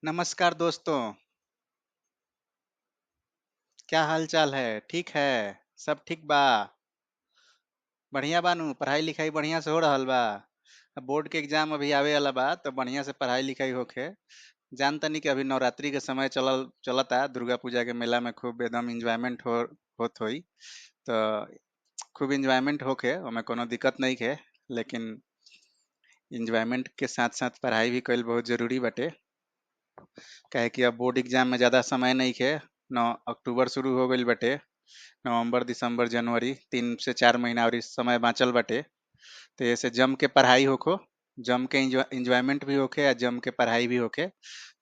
नमस्कार दोस्तों। क्या हाल चाल है? ठीक है। सब ठीक बा। बढ़िया बानू, पढ़ाई लिखाई बढ़िया से हो रहल बा। अब बोर्ड के एग्जाम अभी आवे वाला बा तो बढ़िया से पढ़ाई लिखाई होखे। जान तनी कि अभी नवरात्रि के समय चलता दुर्गा पूजा के मेला में खूब एकदम इंजॉयमेंट होत होई। तो खूब इंजॉयमेंट होखे ओमे कोनो दिक्कत नहीं है। लेकिन इंजॉयमेंट के साथ साथ पढ़ाई भी कईल बहुत जरूरी बाटे। काहे कि अब बोर्ड एग्जाम में ज्यादा समय नहीं है। 9 अक्टूबर शुरू हो गईल बाटे। नवंबर दिसंबर जनवरी 3 से 4 महीना और इस समय बाँचल बाटे। तो ऐसे जम के पढ़ाई होखो, जम के इंजॉयमेंट भी होखे या जम के पढ़ाई भी होखे,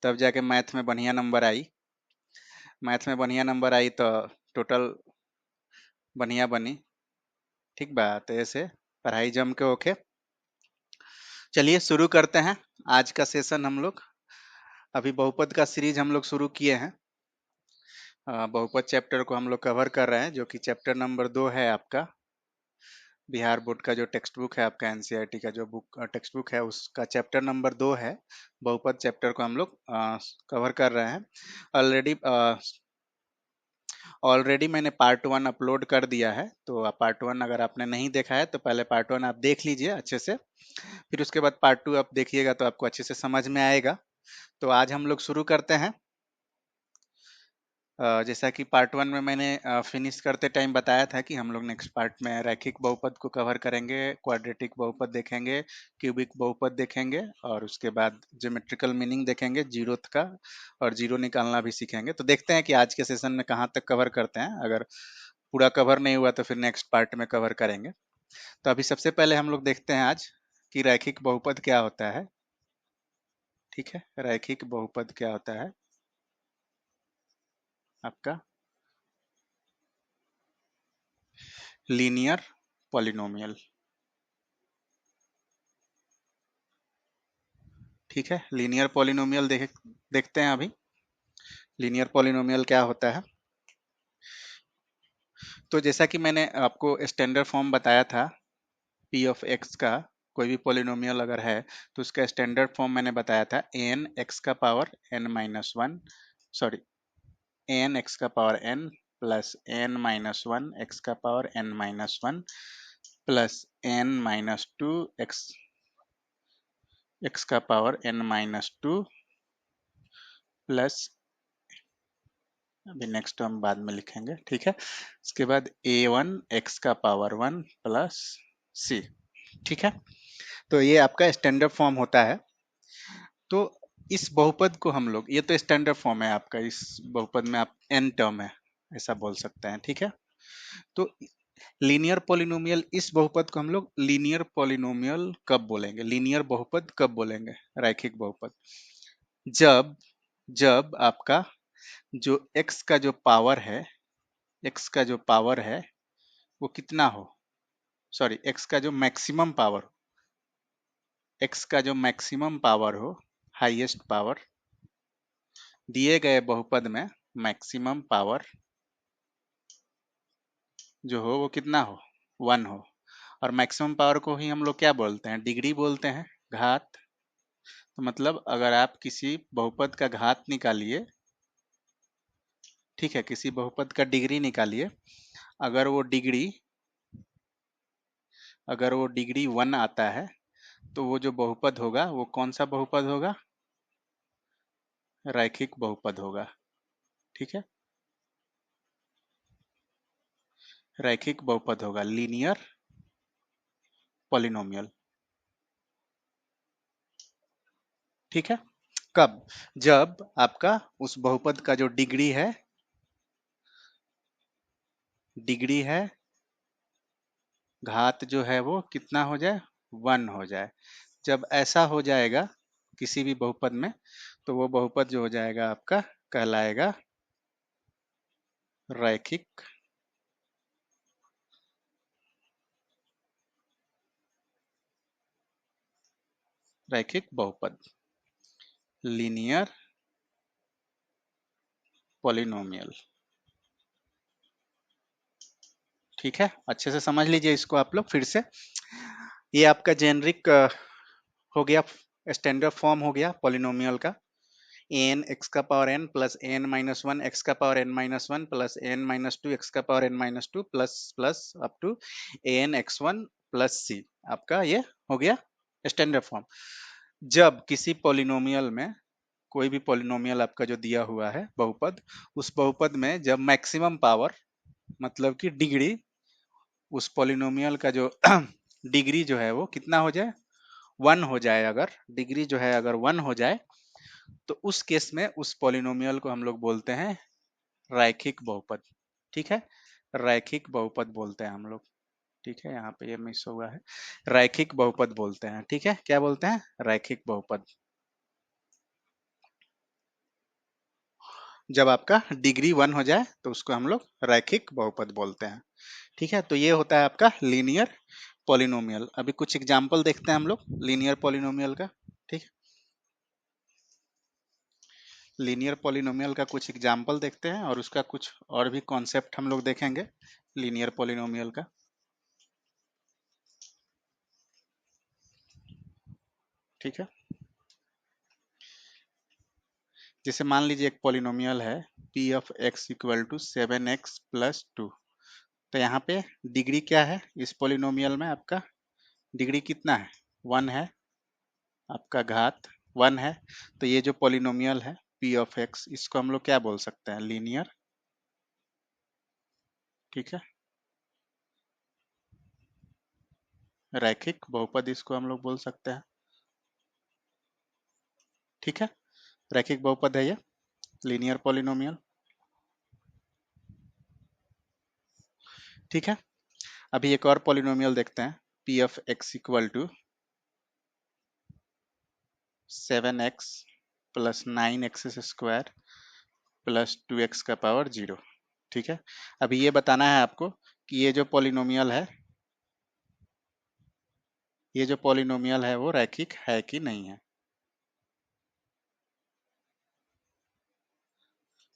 तब जाके मैथ में बढ़िया नंबर आई। मैथ में बढ़िया नंबर आई तो टोटल बढ़िया बनी। ठीक बा, तो ऐसे पढ़ाई जम के होखे। चलिए शुरू करते हैं आज का सेशन हम लोग। अभी बहुपद का सीरीज हम लोग शुरू किए हैं। बहुपद चैप्टर को हम लोग कवर कर रहे हैं, जो कि चैप्टर नंबर 2 है आपका। बिहार बोर्ड का जो टेक्स्ट बुक है आपका, एनसीईआरटी का जो बुक टेक्स्ट बुक है, उसका चैप्टर नंबर 2 है। बहुपद चैप्टर को हम लोग कवर कर रहे हैं। ऑलरेडी ऑलरेडी मैंने पार्ट 1 अपलोड कर दिया है। तो पार्ट 1 अगर आपने नहीं देखा है तो पहले पार्ट 1 आप देख लीजिए अच्छे से। फिर उसके बाद पार्ट 2 आप देखिएगा तो आपको अच्छे से समझ में आएगा। तो आज हम लोग शुरू करते हैं। जैसा कि पार्ट 1 में मैंने फिनिश करते टाइम बताया था कि हम लोग नेक्स्ट पार्ट में रैखिक बहुपद को कवर करेंगे, क्वाड्रेटिक बहुपद देखेंगे, क्यूबिक बहुपद देखेंगे और उसके बाद ज्योमेट्रिकल मीनिंग देखेंगे जीरोथ का, और जीरो निकालना भी सीखेंगे। तो देखते हैं कि आज के सेशन में कहाँ तक कवर करते हैं। अगर पूरा कवर नहीं हुआ तो फिर नेक्स्ट पार्ट में कवर करेंगे। तो अभी सबसे पहले हम लोग देखते हैं आज कि रैखिक बहुपद क्या होता है। ठीक है, रैखिक बहुपद क्या होता है आपका? Linear polynomial. ठीक है, लीनियर पॉलिनोमियल देखते हैं अभी। लीनियर पॉलिनोमियल क्या होता है? तो जैसा कि मैंने आपको स्टैंडर्ड फॉर्म बताया था पी ऑफ एक्स का, कोई भी पॉलिनोमियल अगर है तो उसका स्टैंडर्ड फॉर्म मैंने बताया था एन एक्स का power n minus one, sorry, n x का power n plus n minus one x का power n minus one plus n minus two x x का power n minus two plus, अभी next हम बाद में लिखेंगे। ठीक है, इसके बाद ए वन एक्स का पावर वन प्लस सी। ठीक है, तो ये आपका स्टैंडर्ड फॉर्म होता है। तो इस बहुपद को हम लोग, ये तो स्टैंडर्ड फॉर्म है आपका, इस बहुपद में आप एन टर्म है ऐसा बोल सकते हैं। ठीक है, तो लीनियर पॉलिनोमियल, इस बहुपद को हम लोग लीनियर पॉलिनोमियल कब बोलेंगे, लीनियर बहुपद कब बोलेंगे, रैखिक बहुपद, जब जब आपका जो x का जो पावर है, x का जो पावर है वो कितना हो, सॉरी, x का जो मैक्सिमम पावर, x का जो मैक्सिमम पावर हो, हाईएस्ट पावर दिए गए बहुपद में, मैक्सिमम पावर जो हो वो कितना हो, 1 हो। और मैक्सिमम पावर को ही हम लोग क्या बोलते हैं, डिग्री बोलते हैं, घात। तो मतलब अगर आप किसी बहुपद का घात निकालिए, ठीक है, किसी बहुपद का डिग्री निकालिए, अगर वो डिग्री अगर वो डिग्री 1 आता है तो वो जो बहुपद होगा वो कौन सा बहुपद होगा, रैखिक बहुपद होगा। ठीक है, रैखिक बहुपद होगा, लीनियर पॉलिनोमियल। ठीक है, कब, जब आपका उस बहुपद का जो डिग्री है, घात जो है वो कितना हो जाए, 1 हो जाए। जब ऐसा हो जाएगा किसी भी बहुपद में तो वो बहुपद जो हो जाएगा आपका कहलाएगा रैखिक रैखिक बहुपद, लीनियर पॉलिनोमियल। ठीक है, अच्छे से समझ लीजिए इसको आप लोग फिर से। ये आपका जेनरिक हो गया, स्टैंडर्ड फॉर्म हो गया पॉलिनोमियल का। एन एक्स का power n plus n minus one x का power n minus one plus n minus two x का power n minus two plus plus up to n x one plus c. आपका ये हो गया standard form. जब किसी polynomial में कोई भी पॉलिनोमियल आपका जो दिया हुआ है बहुपद, उस बहुपद में जब मैक्सिमम पावर मतलब कि डिग्री, उस पॉलिनोमियल का जो डिग्री जो है वो कितना हो जाए, वन हो जाए, अगर डिग्री जो है अगर वन हो जाए तो उस केस में उस पॉलिनोमियल को हम लोग बोलते हैं रैखिक बहुपद। ठीक है, रैखिक बहुपद बोलते हैं हम लोग। ठीक है, यहाँ पे ये मिस हुआ है, रैखिक बहुपद बोलते हैं। ठीक है, क्या बोलते हैं, रैखिक बहुपद। जब आपका डिग्री वन हो जाए तो उसको हम लोग रैखिक बहुपद बोलते हैं। ठीक है, तो ये होता है आपका लीनियर पॉलिनोमियल। अभी कुछ एग्जांपल देखते हैं हम लोग लीनियर पॉलिनोमियल का। ठीक है, लीनियर पॉलिनोमियल का कुछ एग्जांपल देखते हैं और उसका कुछ और भी कॉन्सेप्ट हम लोग देखेंगे लीनियर पॉलिनोमियल का। ठीक है, जैसे मान लीजिए एक पॉलिनोमियल है p of x equal to seven x plus two. तो यहाँ पे डिग्री क्या है इस पॉलिनोमियल में, आपका डिग्री कितना है, वन है, आपका घात वन है। तो ये जो पॉलिनोमियल है पी ऑफ एक्स, इसको हम लोग क्या बोल सकते हैं, लीनियर। ठीक है, रैखिक बहुपद इसको हम लोग बोल सकते हैं। ठीक है, रैखिक बहुपद है ये लीनियर पॉलिनोमियल। ठीक है, अभी एक और पॉलिनोमियल देखते हैं p of x equal to seven x plus nine x square plus two x का पावर जीरो। ठीक है, अभी ये बताना है आपको कि ये जो पॉलिनोमियल है, ये जो पॉलिनोमियल है वो रैखिक है कि नहीं है,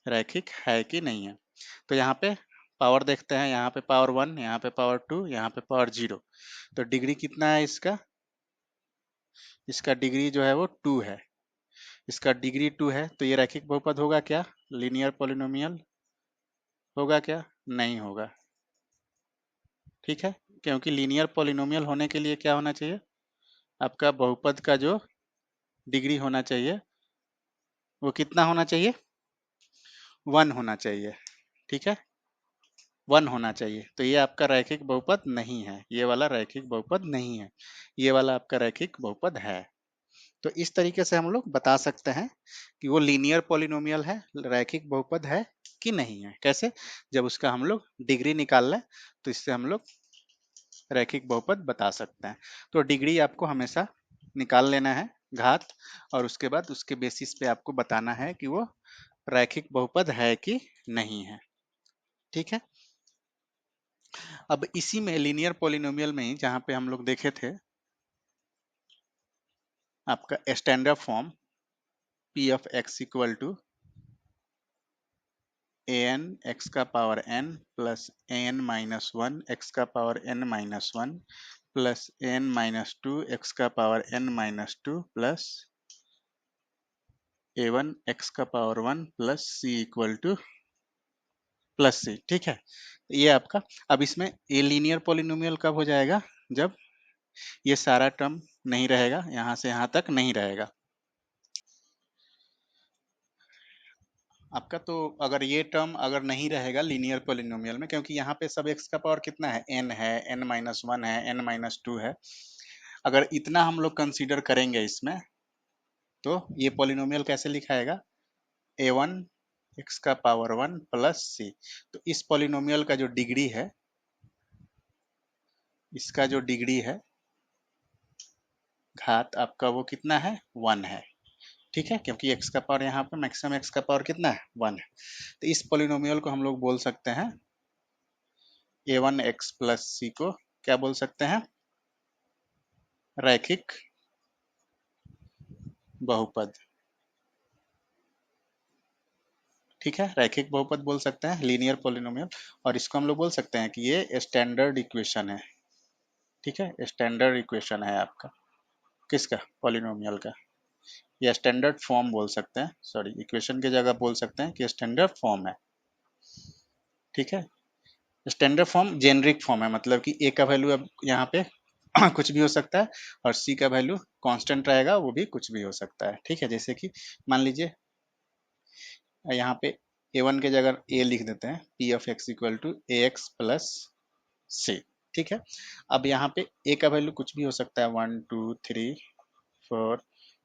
रैखिक है कि नहीं है। तो यहाँ पे पावर देखते हैं, यहाँ पे पावर वन, यहाँ पे पावर टू, यहाँ पे पावर जीरो। तो डिग्री कितना है इसका, इसका डिग्री जो है वो टू है, इसका डिग्री टू है। तो ये रैखिक बहुपद होगा क्या, लीनियर पॉलिनोमियल होगा क्या, नहीं होगा। ठीक है, क्योंकि लीनियर पॉलिनोमियल होने के लिए क्या होना चाहिए, आपका बहुपद का जो डिग्री होना चाहिए वो कितना होना चाहिए, वन होना चाहिए। ठीक है, वन होना चाहिए। तो ये आपका रैखिक बहुपद नहीं है, ये वाला रैखिक बहुपद नहीं है, ये वाला आपका रैखिक बहुपद है। तो इस तरीके से हम लोग बता सकते हैं कि वो लीनियर पॉलिनोमियल है, रैखिक बहुपद है कि नहीं है। कैसे, जब उसका हम लोग डिग्री निकाल लें तो इससे हम लोग रैखिक बहुपद बता सकते हैं। तो डिग्री आपको हमेशा निकाल लेना है, घात, और उसके बाद उसके बेसिस पे आपको बताना है कि वो रैखिक बहुपद है कि नहीं है। ठीक है, अब इसी में लीनियर पॉलिनोमियल में ही जहाँ पे हम लोग देखे थे आपका standard form p of x equal to a n x का power n plus a n minus one x का power n minus one plus n minus two x का power n minus two plus a one x का power one plus c equal to plus c. ठीक है, ये आपका, अब इसमें ये लीनियर पॉलिनोमियल कब हो जाएगा, जब ये सारा टर्म नहीं रहेगा, यहाँ से यहाँ तक नहीं रहेगा आपका। तो अगर ये टर्म अगर नहीं रहेगा लीनियर पॉलिनोमियल में, क्योंकि यहाँ पे सब एक्स का पावर कितना है, एन है, एन माइनस वन है, एन माइनस टू है, अगर इतना हम लोग कंसीडर करेंगे इसमें, तो ये पॉलिनोमियल कैसे लिखाएगा, ए वन एक्स का पावर वन प्लस सी। तो इस पॉलिनोमियल का जो डिग्री है, इसका जो डिग्री है घात आपका वो कितना है, वन है। ठीक है, क्योंकि एक्स का पावर यहाँ पे मैक्सिमम एक्स का पावर कितना है, वन है। तो इस पॉलिनोमियल को हम लोग बोल सकते हैं ए वन एक्स प्लस सी को क्या बोल सकते हैं, रैखिक बहुपद। ठीक है, रैखिक बहुपद बोल सकते हैं लीनियर पॉलिनोमियल। और इसको हम लोग बोल सकते हैं कि ये स्टैंडर्ड इक्वेशन है। ठीक है, स्टैंडर्ड इक्वेशन है आपका, किसका, पॉलिनोमियल का। या स्टैंडर्ड फॉर्म बोल सकते हैं, सॉरी इक्वेशन की जगह बोल सकते हैं कि स्टैंडर्ड फॉर्म है। ठीक है, स्टैंडर्ड फॉर्म जेनरिक फॉर्म है, मतलब कि ए का वैल्यू अब यहाँ पे कुछ भी हो सकता है और सी का वैल्यू कांस्टेंट रहेगा, वो भी कुछ भी हो सकता है। ठीक है, जैसे कि मान लीजिए यहाँ पे a1 के जगह a लिख देते हैं, p of x equal to a x plus c. ठीक है, अब यहाँ पे a का वैल्यू कुछ भी हो सकता है, 1 2 3 4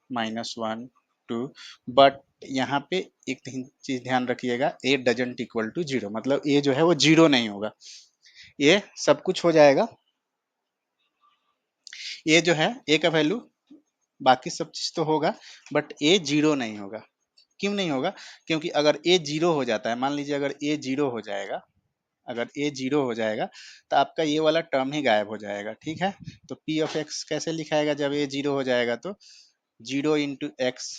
-1 2, बट यहाँ पे एक चीज ध्यान रखिएगा, a डजेंट इक्वल टू 0, मतलब a जो है वो 0 नहीं होगा। ये सब कुछ हो जाएगा, ये जो है a का वैल्यू बाकी सब चीज तो होगा, बट a 0 नहीं होगा। क्यों नहीं होगा? क्योंकि अगर a 0 हो जाता है, मान लीजिए अगर a 0 हो जाएगा, अगर a 0 हो जाएगा तो आपका ये वाला टर्म ही गायब हो जाएगा। ठीक है, तो p ऑफ x कैसे लिखाएगा जब a 0 हो जाएगा? तो 0 इंटू एक्स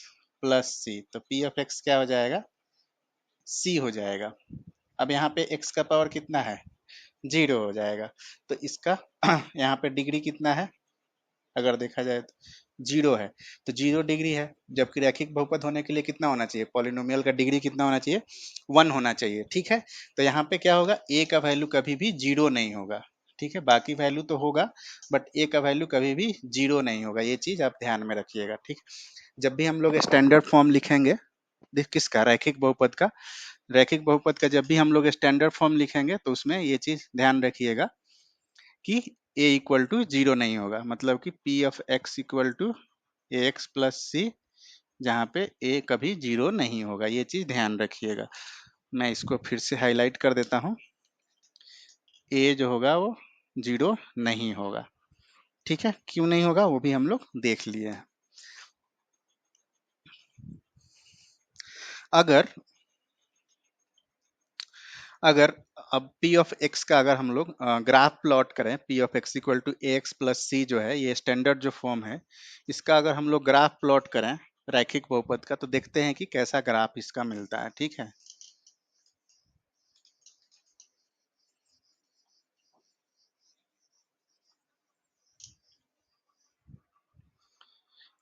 प्लस सी, तो p ऑफ x क्या हो जाएगा? c हो जाएगा। अब यहाँ पे x का पावर कितना है? 0 हो जाएगा, तो इसका यहाँ पे डिग्री कितना है अगर देखा जाए तो? 0 है, तो 0 डिग्री है, जबकि रैखिक बहुपद होने के लिए कितना होना चाहिए? पॉलिनोमियल का डिग्री कितना होना चाहिए? 1 होना चाहिए। ठीक है, तो यहाँ पे क्या होगा? a का वैल्यू कभी भी 0 नहीं होगा। ठीक है, बाकी वैल्यू तो होगा, बट a का वैल्यू कभी भी 0 नहीं होगा, ये चीज आप ध्यान में रखिएगा। ठीक, जब भी हम लोग स्टैंडर्ड फॉर्म लिखेंगे, देख किसका? रैखिक बहुपद का। रैखिक बहुपद का जब भी हम लोग स्टैंडर्ड फॉर्म लिखेंगे तो उसमें ये चीज ध्यान रखिएगा कि a इक्वल टू 0 नहीं होगा, मतलब कि p of x equal to a x plus c, जहाँ पे a कभी 0 नहीं होगा, ये चीज ध्यान रखिएगा। मैं इसको फिर से हाईलाइट कर देता हूँ, a जो होगा वो 0 नहीं होगा। ठीक है, क्यों नहीं होगा वो भी हम लोग देख लिए हैं। अगर अगर अब p ऑफ x का अगर हम लोग ग्राफ प्लॉट करें, p of x equal to a x plus c जो है, ये स्टैंडर्ड जो फॉर्म है, इसका अगर हम लोग ग्राफ प्लॉट करें रैखिक बहुपद का, तो देखते हैं कि कैसा ग्राफ इसका मिलता है। ठीक है,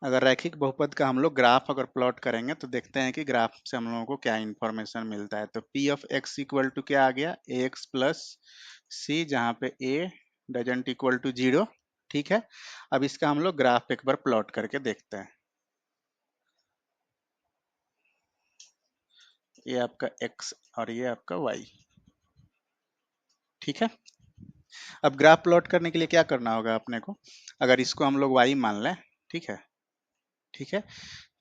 अगर रैखिक बहुपद का हम लोग ग्राफ अगर प्लॉट करेंगे तो देखते हैं कि ग्राफ से हम लोगों को क्या इंफॉर्मेशन मिलता है। तो p of x equal to क्या आ गया? ए एक्स प्लस सी, जहाँ पे a डजेंट इक्वल टू 0। ठीक है, अब इसका हम लोग ग्राफ एक बार प्लॉट करके देखते हैं। ये आपका x और ये आपका y। ठीक है, अब ग्राफ प्लॉट करने के लिए क्या करना होगा अपने को? अगर इसको हम लोग y मान लें, ठीक है, ठीक है,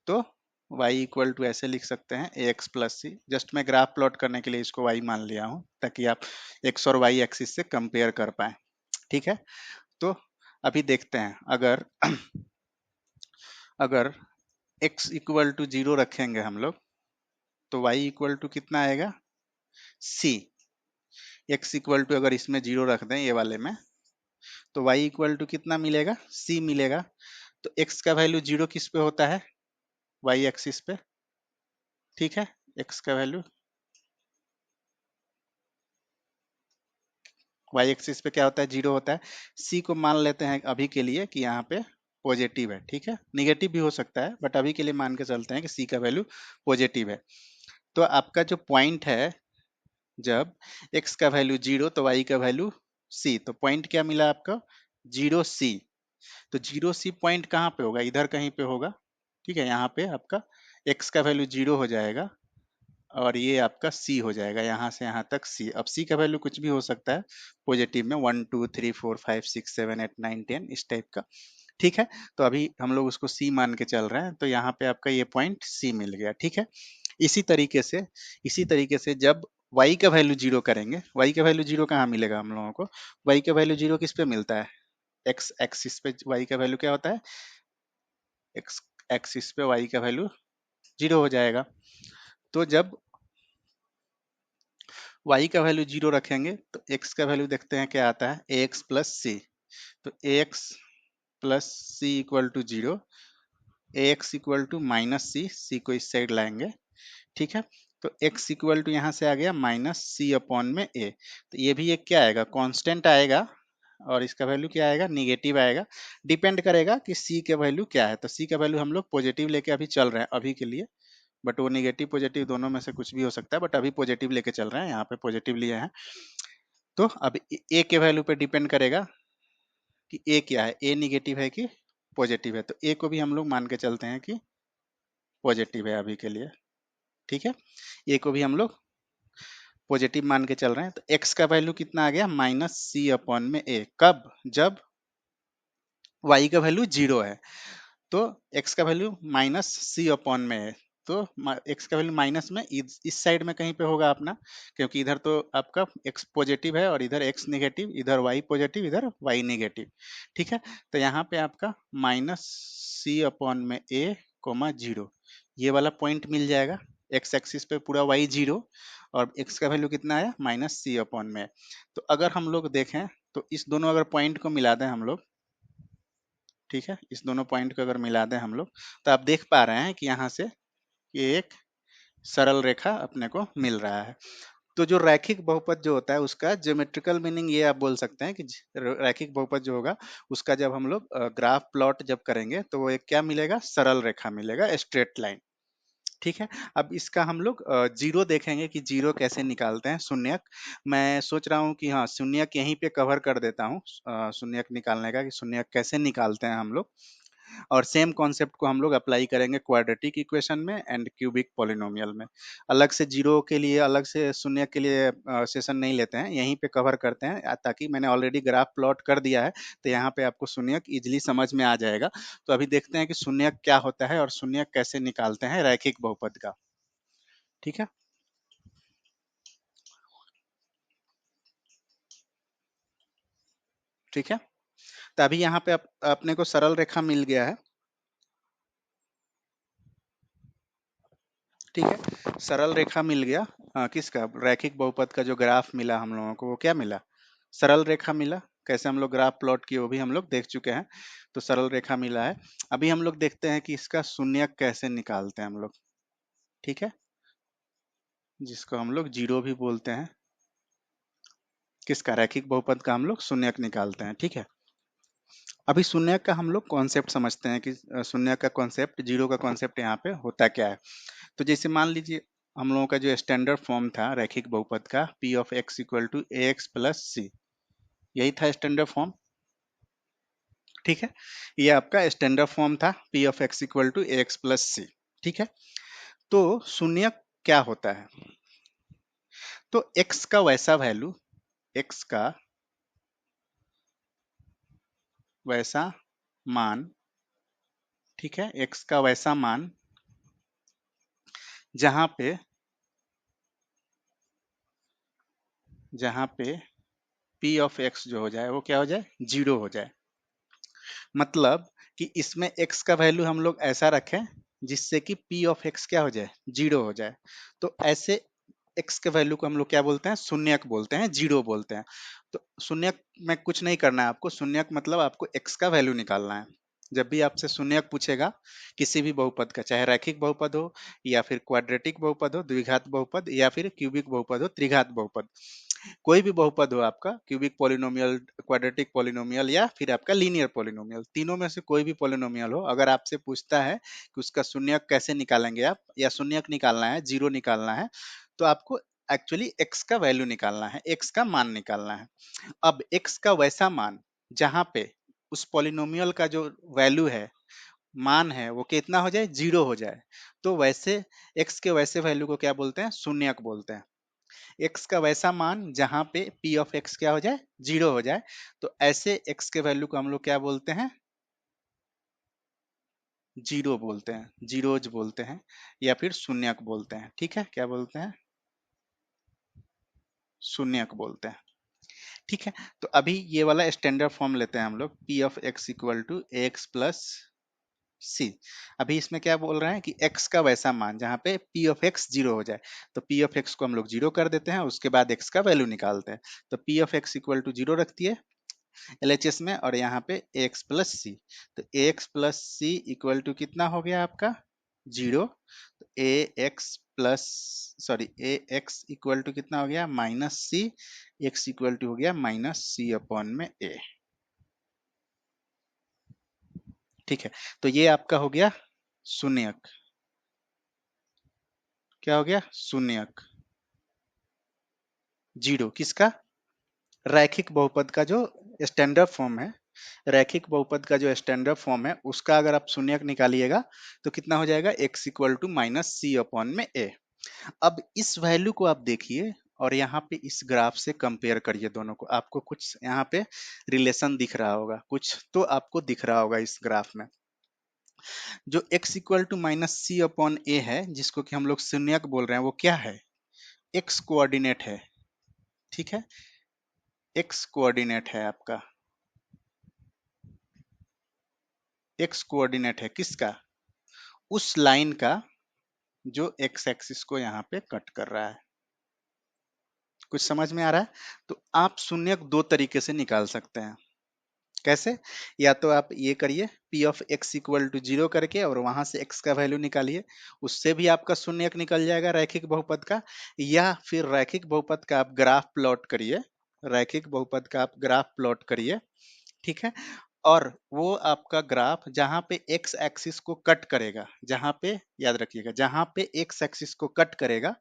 तो y इक्वल टू ऐसे लिख सकते हैं ए एक्स प्लस सी। जस्ट मैं ग्राफ प्लॉट करने के लिए इसको y मान लिया हूँ ताकि आप x और y एक्सिस से कंपेयर कर पाए। ठीक है, तो अभी देखते हैं, अगर अगर x इक्वल टू 0 रखेंगे हम लोग तो y इक्वल टू कितना आएगा? c। x इक्वल टू अगर इसमें 0 रख दें ये वाले में, तो y इक्वल टू कितना मिलेगा? c मिलेगा। तो x का वैल्यू 0 किस पे होता है? y एक्सिस पे। ठीक है, x का वैल्यू वाई एक्सिस पे क्या होता है? 0 होता है। सी को मान लेते हैं अभी के लिए कि यहाँ पे पॉजिटिव है। ठीक है, निगेटिव भी हो सकता है, बट अभी के लिए मान के चलते हैं कि सी का वैल्यू पॉजिटिव है। तो आपका जो पॉइंट है, जब एक्स का वैल्यू 0 तो वाई का वैल्यू सी, तो पॉइंट क्या मिला आपका? 0 सी। तो 0 सी पॉइंट कहाँ पे होगा? इधर कहीं पे होगा। ठीक है, यहाँ पे आपका एक्स का वैल्यू 0 हो जाएगा और ये आपका C हो जाएगा, यहाँ से यहाँ तक C। अब C का वैल्यू कुछ भी हो सकता है पॉजिटिव में, 1 2 3 4 5 6 7 8 9 10 इस टाइप का। ठीक है, तो अभी हम लोग उसको C मान के चल रहे हैं, तो यहाँ पे आपका ये पॉइंट C मिल गया। ठीक है, इसी तरीके से जब y का वैल्यू 0 करेंगे, y का वैल्यू 0 कहाँ मिलेगा हम लोगों को? y का वैल्यू 0 किस पे मिलता है? x एक्सिस पे y का वैल्यू क्या होता है? x एक्सिस पे y का वैल्यू 0 हो जाएगा। तो जब y का वैल्यू 0 रखेंगे तो x का वैल्यू देखते हैं क्या आता है? A x plus c. तो a x plus c equal to 0, a x equal to minus c, c को इस साइड लाएंगे। ठीक है, तो x इक्वल टू यहाँ से आ गया माइनस सी अपॉन में a। तो ये भी एक क्या आएगा? कांस्टेंट आएगा। और इसका वैल्यू क्या आएगा, निगेटिव आएगा। डिपेंड करेगा कि सी का वैल्यू क्या है। तो सी का वैल्यू हम लोग पॉजिटिव लेके अभी चल रहे हैं अभी के लिए, बट वो निगेटिव पॉजिटिव दोनों में से कुछ भी हो सकता है, बट अभी पॉजिटिव लेके चल रहे हैं, यहाँ पे पॉजिटिव लिए हैं। तो अब ए के वैल्यू पे डिपेंड करेगा कि ए क्या है, ए निगेटिव है कि पॉजिटिव है। तो ए को भी हम लोग मान के चलते हैं कि पॉजिटिव है अभी के लिए, ठीक है। ए को भी हम लोग पॉजिटिव मान के चल रहे हैं। तो एक्स का वैल्यू कितना आ गया, माइनस सी अपॉन में ए। कब, जब वाई का वैल्यू जीरो है। तो x का वैल्यू माइनस सी अपॉन में है। तो x का वैल्यू माइनस में इस साइड में कहीं पे होगा अपना, क्योंकि इधर तो आपका x पॉजिटिव है और इधर x नेगेटिव, इधर y पॉजिटिव, इधर y नेगेटिव, ठीक है। तो यहाँ पे आपका माइनस सी अपॉन में a कोमा जीरो, ये वाला पॉइंट मिल जाएगा। x एक्सिस पे पूरा y जीरो और x का वैल्यू कितना आया, माइनस सी अपॉन में। तो अगर हम लोग देखें तो इस दोनों अगर पॉइंट को मिला दें हम लोग, ठीक है, इस दोनों पॉइंट को अगर मिला दें हम लोग, तो आप देख पा रहे हैं कि यहाँ से ये एक सरल रेखा अपने को मिल रहा है। तो जो रैखिक बहुपद जो होता है उसका ज्योमेट्रिकल मीनिंग ये आप बोल सकते हैं कि रैखिक बहुपद जो होगा उसका जब हम लोग ग्राफ प्लॉट जब करेंगे तो वो एक क्या मिलेगा, सरल रेखा मिलेगा, स्ट्रेट लाइन, ठीक है। अब इसका हम लोग जीरो देखेंगे कि जीरो कैसे निकालते हैं, शून्यक। मैं सोच रहा हूँ कि हाँ शून्यक यहीं पे कवर कर देता हूँ, शून्यक निकालने का, कि शून्यक कैसे निकालते हैं हम लोग। और सेम कॉन्सेप्ट को हम लोग अप्लाई करेंगे क्वाड्रेटिक इक्वेशन में एंड क्यूबिक पॉलिनोमियल में। अलग से जीरो के लिए, अलग से शून्य के लिए सेशन नहीं लेते हैं, यहीं पे कवर करते हैं, ताकि मैंने ऑलरेडी ग्राफ प्लॉट कर दिया है तो यहाँ पे आपको शून्यक इजिली समझ में आ जाएगा। तो अभी देखते हैं कि शून्यक क्या होता है और शून्यक कैसे निकालते हैं रैखिक बहुपद का, ठीक है। ठीक है, तो अभी यहाँ पे अपने को सरल रेखा मिल गया है, ठीक है। सरल रेखा मिल गया, किसका, रैखिक बहुपद का जो ग्राफ मिला हम लोगों को वो क्या मिला, सरल रेखा मिला। कैसे हम लोग ग्राफ प्लॉट किए वो भी हम लोग देख चुके हैं। तो सरल रेखा मिला है। अभी हम लोग देखते हैं कि इसका शून्यक कैसे निकालते हैं हम लोग, ठीक है, जिसको हम लोग जीरो भी बोलते हैं। किसका, रैखिक बहुपद का हम लोग शून्यक निकालते हैं, ठीक है। अभी शून्यक का हम लोग कॉन्सेप्ट समझते हैं कि शून्यक का कॉन्सेप्ट, जीरो का कॉन्सेप्ट यहाँ पे होता क्या है। तो जैसे मान लीजिए हम लोगों का जो स्टैंडर्ड फॉर्म था रैखिक बहुपद का, p of x equal to a x plus c, यही था स्टैंडर्ड फॉर्म, ठीक है। ये आपका स्टैंडर्ड फॉर्म था, p of x equal to a x plus c, ठीक है। तो शून्य क्या होता है, तो एक्स का वैसा वैल्यू, एक्स का वैसा मान, ठीक है, एक्स का वैसा मान जहां पे, जहां पे पी ऑफ एक्स जो हो जाए वो क्या हो जाए, जीरो हो जाए। मतलब कि इसमें x का वैल्यू हम लोग ऐसा रखें जिससे कि p ऑफ x क्या हो जाए, जीरो हो जाए। तो ऐसे x के वैल्यू को हम लोग क्या बोलते हैं, शून्यक बोलते हैं, जीरो बोलते हैं। तो शून्यक में कुछ नहीं करना है आपको, शून्यक मतलब आपको x का वैल्यू निकालना है। जब भी आपसे शून्यक पूछेगा किसी भी बहुपद का, चाहे रैखिक बहुपद हो या फिर क्वाड्रेटिक बहुपद हो, द्विघात बहुपद, या फिर क्यूबिक बहुपद हो, त्रिघात बहुपद, कोई भी बहुपद हो आपका, क्यूबिक पॉलिनोमियल, क्वाड्रेटिक पॉलिनोमियल, या फिर आपका लीनियर पॉलिनोमियल, तीनों में से कोई भी पॉलिनोमियल हो, अगर आपसे पूछता है कि उसका शून्यक कैसे निकालेंगे आप, या शून्यक निकालना है, जीरो निकालना है, तो आपको एक्चुअली एक्स का वैल्यू निकालना है, एक्स का मान निकालना है। अब एक्स का वैसा मान जहां पे उस पॉलिनोमियल का जो वैल्यू है, मान है, वो कितना हो जाए, जीरो हो जाए, तो वैसे एक्स के वैसे वैल्यू को क्या बोलते हैं, शून्यक बोलते हैं। एक्स का वैसा मान जहां पे पी ऑफ एक्स क्या हो जाए, जीरो हो जाए, तो ऐसे एक्स के वैल्यू को हम लोग क्या बोलते हैं, जीरो बोलते हैं, जीरोज बोलते हैं, या फिर शून्यक बोलते हैं, ठीक है। क्या बोलते हैं, शून्यक बोलते हैं, ठीक है। तो अभी ये वाला स्टैंडर्ड फॉर्म लेते हैं हम लोग, p of x equal to x plus c. अभी इसमें क्या बोल रहे हैं कि x का वैसा मान जहां पे p ऑफ x जीरो हो जाए, तो p ऑफ x को हम लोग जीरो कर देते हैं, उसके बाद x का वैल्यू निकालते हैं। तो p of x equal to zero रख दिए एलएचएस में, और यहाँ पे ax प्लस सी। तो ax plus c equal to कितना हो गया आपका, जीरो। तो a x plus sorry a x equal to कितना हो गया minus c, x equal to हो गया माइनस सी अपॉन में ए। ठीक है, तो ये आपका हो गया शून्यक। क्या हो गया शून्यक, जीरो किसका, रैखिक बहुपद का जो स्टैंडर्ड फॉर्म है, रैखिक बहुपद का जो स्टैंडर्ड फॉर्म है उसका अगर आप शून्यक निकालिएगा तो कितना हो जाएगा x equal to minus c upon में a। अब इस वैल्यू को आप देखिए और यहाँ पे इस ग्राफ से कंपेयर करिए दोनों को, आपको कुछ यहाँ पे रिलेशन दिख रहा होगा, कुछ तो आपको दिख रहा होगा इस ग्राफ में। जो x equal to minus c upon a है जिसको कि हम लोग शून्यक बोल रहे हैं, वो क्या है, x कोऑर्डिनेट है। ठीक है, x कोऑर्डिनेट है आपका, x कोऑर्डिनेट है किसका, उस लाइन का जो x एक्सिस को यहाँ पे कट कर रहा है। कुछ समझ में आ रहा है? तो आप शून्यक दो तरीके से निकाल सकते हैं। कैसे, या तो आप ये करिए p of x equal to zero करके और वहां से x का वैल्यू निकालिए, उससे भी आपका शून्यक निकल जाएगा रैखिक बहुपद का। या फिर रैखिक बहुपद का आप ग्राफ प्लॉट करिए, रैखिक बहुपद का आप ग्राफ प्लॉट करिए। ठीक है, और वो आपका ग्राफ जहां पे x एक्सिस को कट करेगा, जहां पे याद रखिएगा जहां पे x एक्सिस को कट करेगा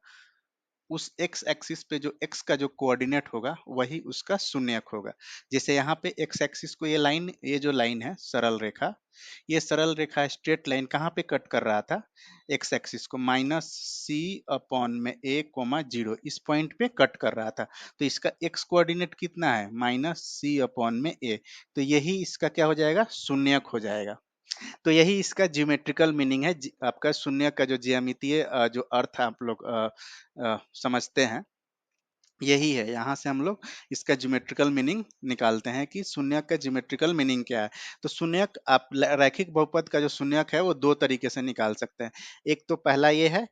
उस x एक्सिस पे जो x का जो कोऑर्डिनेट होगा वही उसका शून्यक होगा। जैसे यहाँ पे x एक्सिस को ये लाइन, ये जो लाइन है सरल रेखा, ये सरल रेखा स्ट्रेट लाइन कहाँ पे कट कर रहा था, x एक्सिस को माइनस सी अपॉन में a कोमा जीरो, इस पॉइंट पे कट कर रहा था। तो इसका x कोऑर्डिनेट कितना है माइनस सी अपॉन में a, तो यही इसका क्या हो जाएगा शून्यक हो जाएगा। तो यही इसका ज्योमेट्रिकल मीनिंग है, आपका शून्य का जो ज्यामितीय जो अर्थ आप लोग समझते हैं, यही है। यहाँ से हम लोग इसका ज्योमेट्रिकल मीनिंग निकालते हैं कि शून्यक का ज्योमेट्रिकल मीनिंग क्या है। तो शून्यक आप रैखिक बहुपद का जो शून्यक है वो दो तरीके से निकाल सकते हैं। एक तो पहला ये है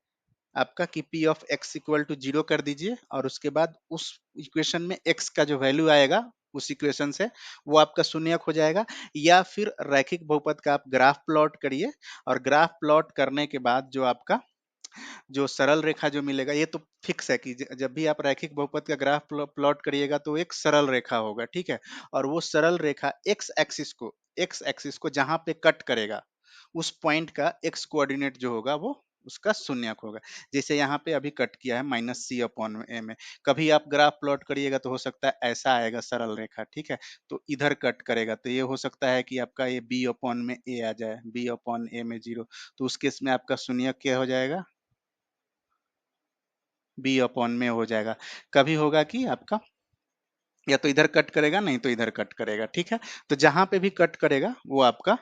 आपका कि p of x equal to zero कर दीजिए और उसके बाद उस इक्वेशन में x का जो वैल्यू आएगा उस इक्वेशन से वो आपका शून्यक हो जाएगा। या फिर रैखिक बहुपद का आप ग्राफ प्लॉट करिए और ग्राफ प्लॉट करने के बाद जो आपका जो सरल रेखा जो मिलेगा, ये तो फिक्स है कि जब भी आप रैखिक बहुपद का ग्राफ प्लॉट करिएगा तो एक सरल रेखा होगा। ठीक है, और वो सरल रेखा एक्स एक्सिस को जहां पे कट करेगा उस पॉइंट का एक्स कोऑर्डिनेट जो होगा वो उसका शून्यक होगा। जैसे यहाँ पे अभी कट किया है माइनस सी अपॉन ए में, कभी आप ग्राफ प्लॉट करिएगा तो हो सकता है ऐसा आएगा सरल रेखा। ठीक है, तो इधर कट करेगा तो ये हो सकता है कि आपका ये बी अपॉन में ए आ जाए, बी अपॉन ए में जीरो, तो उस केस में आपका शून्यक क्या हो जाएगा, बी अपॉन में हो जाएगा। कभी होगा कि आपका या तो इधर कट करेगा नहीं तो इधर कट करेगा। ठीक है, तो जहां पे भी कट करेगा वो आपका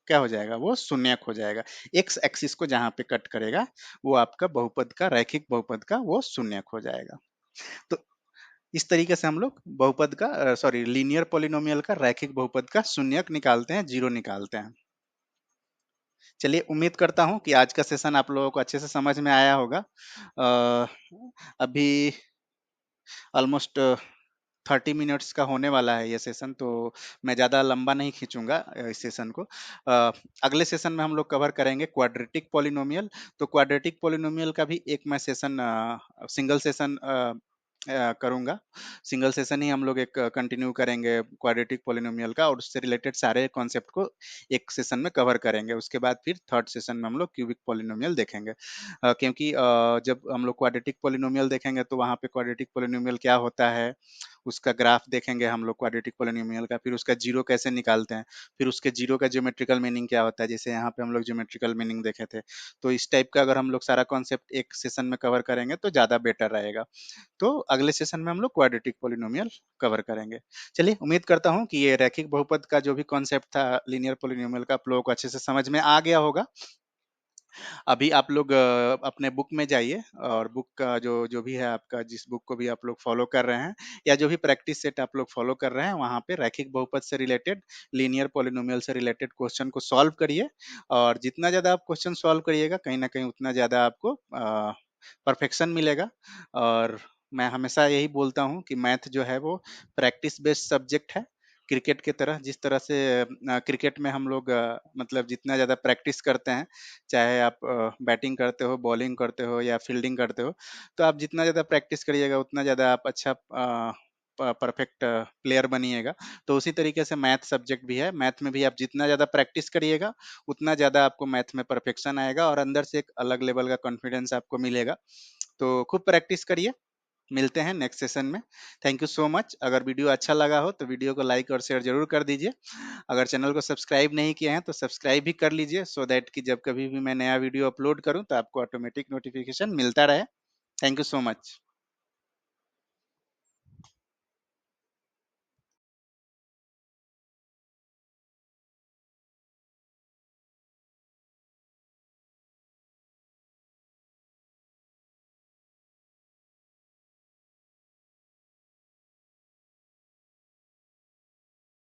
क्या हो जाएगा, वो शून्यक हो जाएगा। एक्स एक्सिस को जहां पे कट करेगा वो आपका बहुपद का, रैखिक बहुपद का वो शून्यक हो जाएगा। तो इस तरीके से हम लोग बहुपद का सॉरी लीनियर पॉलिनोमियल का रैखिक बहुपद का शून्यक निकालते हैं, जीरो निकालते हैं। चलिए, उम्मीद करता हूँ कि आज का सेशन आप लोगों को अच्छे से समझ में आया होगा। अभी ऑलमोस्ट 30 मिनट्स का होने वाला है ये सेशन, तो मैं ज़्यादा लंबा नहीं खींचूंगा इस सेशन को। अगले सेशन में हम लोग कवर करेंगे क्वाड्रेटिक पॉलिनोमियल। तो क्वाड्रेटिक पॉलिनोमियल का भी एक मैं सेशन सिंगल सेशन करूंगा। सिंगल सेशन ही हम लोग एक कंटिन्यू करेंगे क्वाड्रेटिक पॉलिनोमियल का और उससे रिलेटेड सारे कॉन्सेप्ट को एक सेशन में कवर करेंगे। उसके बाद फिर थर्ड सेशन में हम लोग क्यूबिक पॉलिनोमियल देखेंगे। क्योंकि जब हम लोग क्वाड्रेटिक पॉलिनोमियल देखेंगे तो वहाँ पे क्वाड्रेटिक पॉलिनोमियल क्या होता है उसका ग्राफ देखेंगे हम लोग क्वाड्रेटिक पॉलिनोमियल का, फिर उसका जीरो कैसे निकालते हैं, फिर उसके जीरो का ज्योमेट्रिकल मीनिंग क्या होता है, जैसे यहाँ पे हम लोग ज्योमेट्रिकल मीनिंग देखे थे। तो इस टाइप का अगर हम लोग सारा कॉन्सेप्ट एक सेशन में कवर करेंगे तो ज़्यादा बेटर रहेगा। तो अगले सेशन में हम लोग क्वाड्रेटिक पॉलिनोमियल कवर करेंगे। चलिए, उम्मीद करता हूँ कि ये रैखिक बहुपद का जो भी कॉन्सेप्ट था लीनियर पॉलिनोमियल का आप लोगों को अच्छे से समझ में आ गया होगा। अभी आप लोग अपने बुक में जाइए और बुक का जो जो भी है आपका, जिस बुक को भी आप लोग फॉलो कर रहे हैं या जो भी प्रैक्टिस सेट आप लोग फॉलो कर रहे हैं, वहाँ पे रैखिक बहुपद से रिलेटेड, लीनियर पॉलिनोमियल से रिलेटेड क्वेश्चन को सॉल्व करिए। और जितना ज़्यादा आप क्वेश्चन सॉल्व करिएगा कहीं ना कहीं उतना ज़्यादा आपको परफेक्शन मिलेगा। और मैं हमेशा यही बोलता हूँ कि मैथ जो है वो प्रैक्टिस बेस्ड सब्जेक्ट है। क्रिकेट की तरह, जिस तरह से क्रिकेट में हम लोग मतलब जितना ज़्यादा प्रैक्टिस करते हैं, चाहे आप बैटिंग करते हो, बॉलिंग करते हो या फील्डिंग करते हो, तो आप जितना ज़्यादा प्रैक्टिस करिएगा उतना ज़्यादा आप अच्छा परफेक्ट प्लेयर बनिएगा। तो उसी तरीके से मैथ सब्जेक्ट भी है, मैथ में भी आप जितना ज़्यादा प्रैक्टिस करिएगा उतना ज़्यादा आपको मैथ में परफेक्शन आएगा और अंदर से एक अलग लेवल का कॉन्फिडेंस आपको मिलेगा। तो खूब प्रैक्टिस करिए, मिलते हैं नेक्स्ट सेशन में। Thank you so much. अगर वीडियो अच्छा लगा हो तो वीडियो को लाइक और शेयर जरूर कर दीजिए। अगर चैनल को सब्सक्राइब नहीं किए हैं तो सब्सक्राइब भी कर लीजिए, सो दैट कि जब कभी भी मैं नया वीडियो अपलोड करूं तो आपको ऑटोमेटिक नोटिफिकेशन मिलता रहे। Thank you so much.